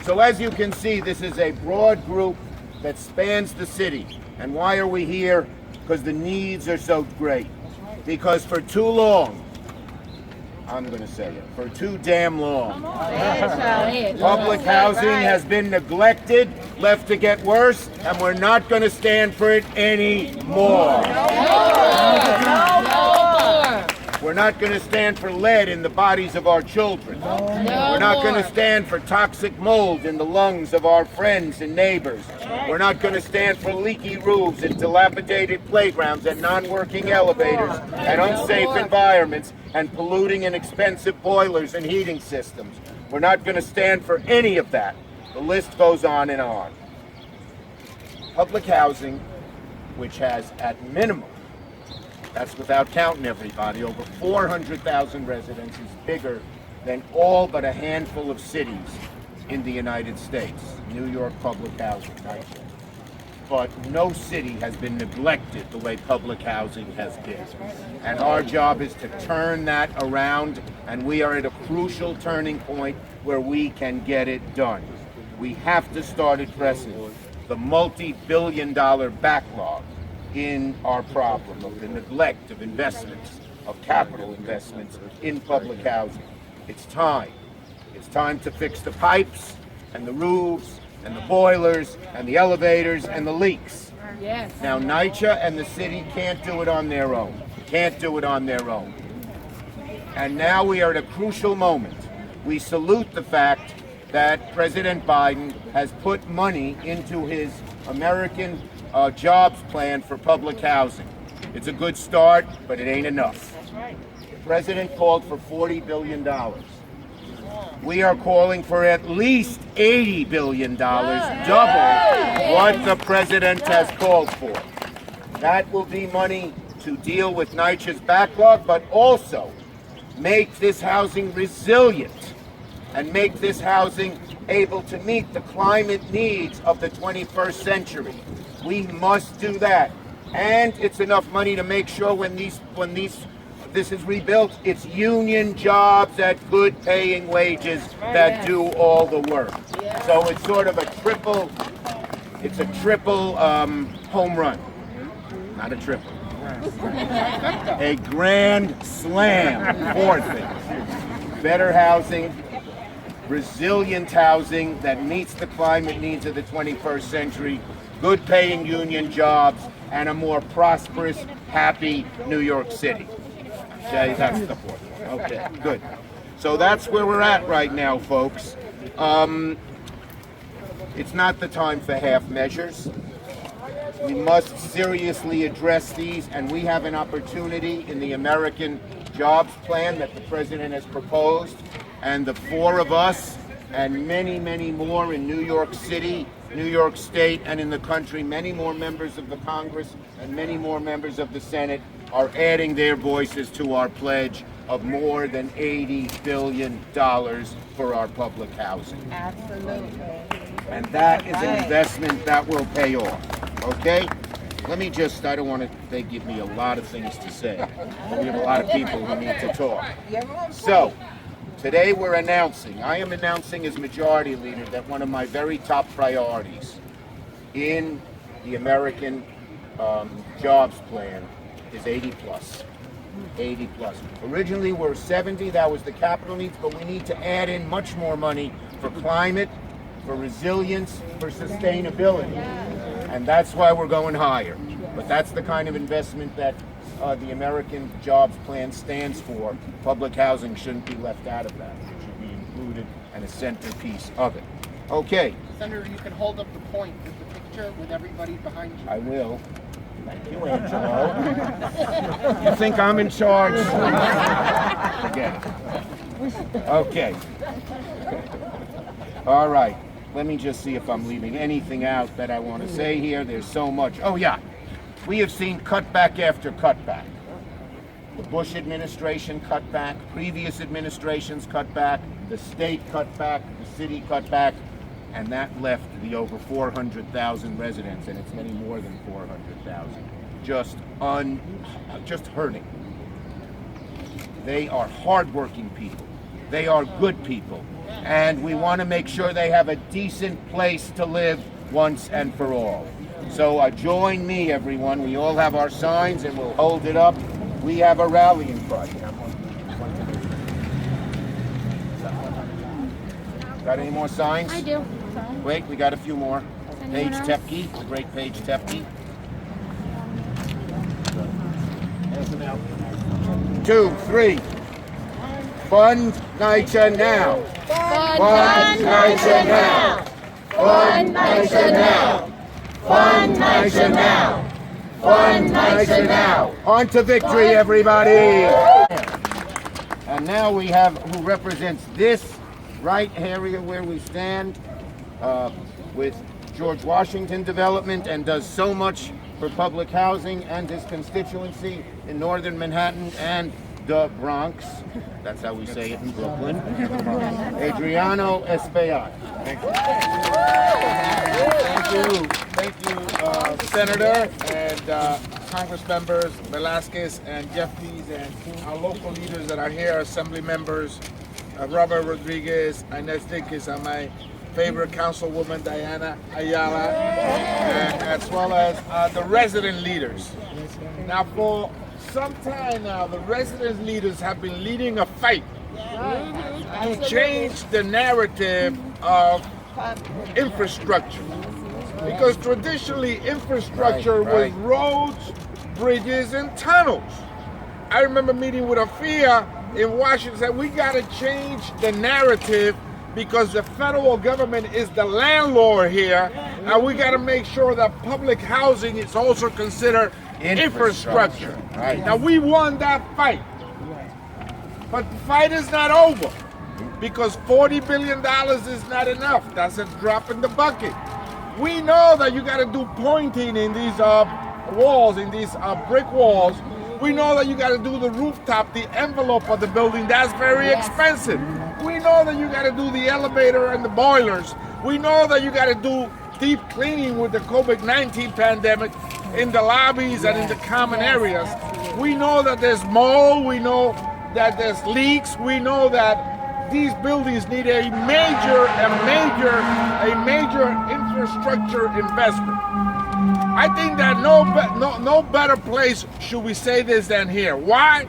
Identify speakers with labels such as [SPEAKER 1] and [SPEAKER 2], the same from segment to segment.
[SPEAKER 1] So as you can see, this is a broad group that spans the city. And why are we here? Because the needs are so great. Because for too long, I'm going to say it, for too damn long, public housing has been neglected, left to get worse, and we're not going to stand for it anymore. We're not going to stand for lead in the bodies of our children. We're not going to stand for toxic mold in the lungs of our friends and neighbors. We're not going to stand for leaky roofs and dilapidated playgrounds and non-working elevators and unsafe environments and polluting and expensive boilers and heating systems. We're not going to stand for any of that. The list goes on and on. Public housing, which has at minimum, that's without counting everybody, over 400,000 residents, is bigger than all but a handful of cities in the United States. New York public housing, NYCHA. But no city has been neglected the way public housing has been. And our job is to turn that around, and we are at a crucial turning point where we can get it done. We have to start addressing the multi-billion-dollar backlog in our problem of the neglect of investments, of capital investments in public housing. It's time. It's time to fix the pipes and the roofs and the boilers and the elevators and the leaks.
[SPEAKER 2] Yes.
[SPEAKER 1] Now, NYCHA and the city can't do it on their own. Can't do it on their own. And now we are at a crucial moment. We salute the fact that President Biden has put money into his American jobs plan for public housing. It's a good start, but it ain't enough.
[SPEAKER 2] That's right.
[SPEAKER 1] The president called for $40 billion. We are calling for at least $80 billion, double what the president has called for. That will be money to deal with NYCHA's backlog, but also make this housing resilient and make this housing able to meet the climate needs of the 21st century. We must do that. And it's enough money to make sure when this is rebuilt, it's union jobs at good paying wages that do all the work. So it's sort of a triple home run. Not a triple. A grand slam. Four things. Better housing, resilient housing that meets the climate needs of the 21st century, good paying union jobs, and a more prosperous, happy New York City. Okay, that's the fourth one. Okay, good. So that's where we're at right now, folks. It's not the time for half measures. We must seriously address these, and we have an opportunity in the American Jobs Plan that the President has proposed, and the four of us, and many, many more in New York City, New York State, and in the country, many more members of the Congress and many more members of the Senate are adding their voices to our pledge of more than $80 billion for our public housing.
[SPEAKER 2] Absolutely.
[SPEAKER 1] And that is an investment that will pay off. Okay? Let me just, I don't want to, they give me a lot of things to say. But we have a lot of people who need to talk. So, today I am announcing as Majority Leader that one of my very top priorities in the American Jobs Plan is 80 plus. 80 plus. Originally we're 70, that was the capital needs, but we need to add in much more money for climate, for resilience, for sustainability. And that's why we're going higher. But that's the kind of investment that the American Jobs Plan stands for. Public housing shouldn't be left out of that. It should be included and a centerpiece of it. Okay.
[SPEAKER 3] Senator, you can hold up the point with the picture with everybody behind you.
[SPEAKER 1] I will. Thank you, Angelo. You think I'm in charge? Forget it. Okay. All right. Let me just see if I'm leaving anything out that I want to say here. There's so much. Oh, yeah. We have seen cutback after cutback. The Bush administration cut back, previous administrations cut back, the state cut back, the city cut back, and that left the over 400,000 residents, and it's many more than 400,000, just hurting. They are hardworking people. They are good people. and we want to make sure they have a decent place to live once and for all. So join me, everyone. We all have our signs, and we'll hold it up. We have a rallying cry. Got any more signs?
[SPEAKER 2] I do.
[SPEAKER 1] Wait, we got a few more. Paige Tepke, the great Paige Tepke. 2, 3. Fund NYCHA now. Fund NYCHA now. Fund NYCHA now. Fund NYCHA now. Fund NYCHA now. On to victory, everybody. And now we have who represents this right area where we stand with George Washington Development, and does so much for public housing and his constituency in northern Manhattan and the Bronx. That's how we say it in Brooklyn. Adriano Espaillat. Thank you. Thank you, Senator and Congress members Velasquez and Jeffries, and our local leaders that are here, Assembly members Robert Rodriguez, Inez Dickes, and my favorite councilwoman Diana Ayala, and as well as the resident leaders. Now, for some time now, the resident leaders have been leading a fight to change the narrative of infrastructure. Because traditionally, infrastructure was roads, bridges, and tunnels. I remember meeting with Afia in Washington, said we got to change the narrative because the federal government is the landlord here, and we got to make sure that public housing is also considered infrastructure. Right. Now, we won that fight, but the fight is not over, because $40 billion is not enough. That's a drop in the bucket. We know that you got to do pointing in these walls, in these brick walls. We know that you got to do the rooftop, the envelope of the building. That's very expensive. We know that you got to do the elevator and the boilers. We know that you got to do deep cleaning with the COVID-19 pandemic in the lobbies and in the common areas. We know that there's mold. We know that there's leaks. We know that these buildings need a major infrastructure investment. I think that no better place should we say this than here. Why?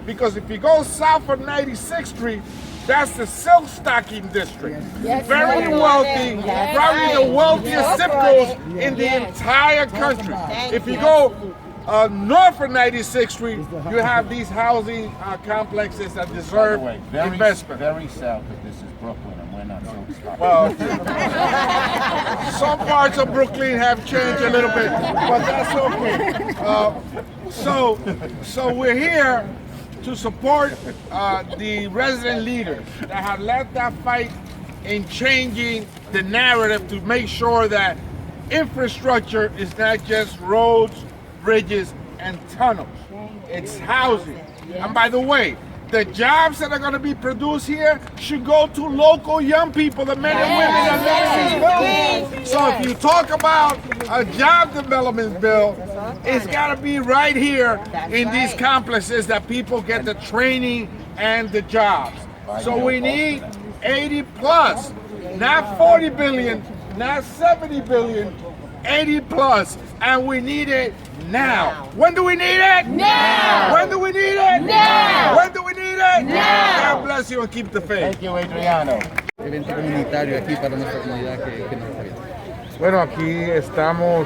[SPEAKER 1] Because if you go south of 96th Street, that's the silk stocking district. Yes, very wealthy, probably the wealthiest zip codes in the entire country. If you go north of 96th Street, you have these housing complexes that deserve investment.
[SPEAKER 4] Very south of this is Brooklyn, and we're not silk stocking.
[SPEAKER 1] Well, some parts of Brooklyn have changed a little bit, but that's okay. So we're here to support the resident leaders that have led that fight in changing the narrative to make sure that infrastructure is not just roads, bridges, and tunnels. It's housing. And by the way, the jobs that are going to be produced here should go to local young people, the men and women that live in these buildings. So if you talk about a job development bill, it's got to be right here in these complexes that people get the training and the jobs. So we need 80 plus, not 40 billion, not 70 billion, 80 plus, and we need it now. When do we need it?
[SPEAKER 2] Now.
[SPEAKER 1] When do we need it?
[SPEAKER 2] Now.
[SPEAKER 1] When do we need it?
[SPEAKER 2] Now.
[SPEAKER 1] God bless you and keep the faith.
[SPEAKER 4] Thank you, Adriano.
[SPEAKER 5] Evento comunitario aquí para nuestra comunidad que nos apoya.
[SPEAKER 6] Bueno, aquí estamos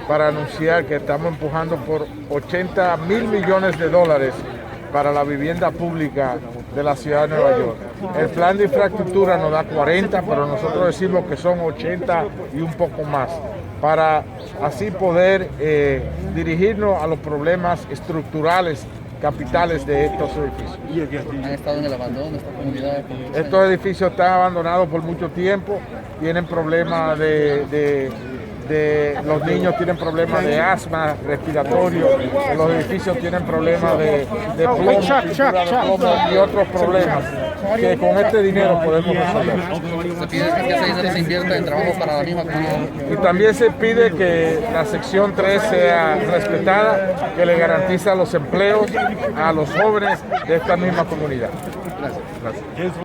[SPEAKER 6] para anunciar que estamos empujando por 80 mil millones de dólares para la vivienda pública de la ciudad de Nueva York. El plan de infraestructura nos da 40, pero nosotros decimos que son 80 y un poco más, para así poder dirigirnos a los problemas estructurales capitales de estos edificios.
[SPEAKER 5] Han estado en el abandono esta comunidad.
[SPEAKER 6] Estos edificios están abandonados por mucho tiempo, tienen problemas los niños tienen problemas de asma respiratorio, los edificios tienen problemas de plomo y otros problemas que con este dinero podemos resolver.
[SPEAKER 5] Se pide que ese dinero se invierta en trabajo para la misma comunidad.
[SPEAKER 6] Y también se pide que la sección 3 sea respetada, que le garantiza los empleos a los jóvenes de esta misma comunidad. Gracias.